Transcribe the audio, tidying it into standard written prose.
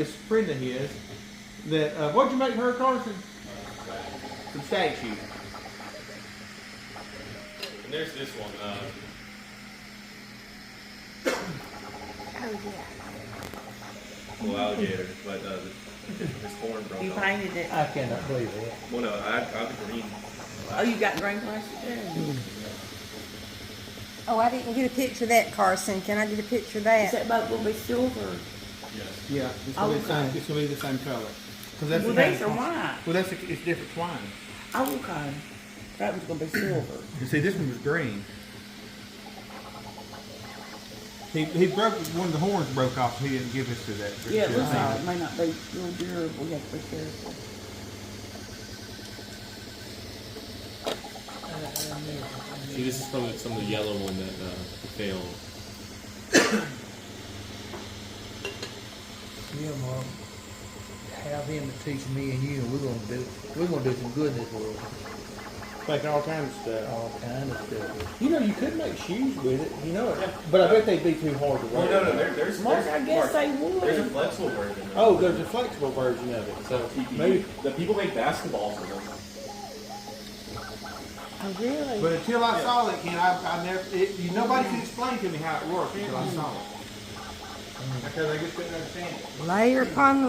this friend of his that, what'd you make her, Carson? Some stag shoes. And there's this one. Oh yeah. Little alligator, but his horn broke You off. painted it. I cannot believe it. Well, no, I the green. Oh, you got green glasses too? Oh, I didn't get a picture of that, Carson. Can I get a picture of Is that? that boat will be silver? Yes. Yeah, it's gonna, be the same, Okay. it's gonna be the same color. Cause that's Well, the kind these of are twine. white. Well, it's different twine. Oh, okay. That one's gonna be silver. You see, this one was green. He broke, one of the horns broke off, he didn't give us to that. Yeah, it to looks the like it thing. may not be real durable. You have to be careful. See, this is from some of the yellow one that failed. Yeah, Mom. Have him to teach me and you, and we're gonna do some good in this world. Like all kinds of stuff. All kind of stuff. You know, you could make shoes with it, you know it. But I bet they'd be too hard to wear. Well, no, there's Mark, I guess they would. There's a flexible version. Oh, there's a flexible version of it. So maybe. The people make basketballs with them. Oh, really? But until I saw it, you know, I never. Nobody could explain to me how it worked until I saw it. Because I just couldn't understand it. Layer upon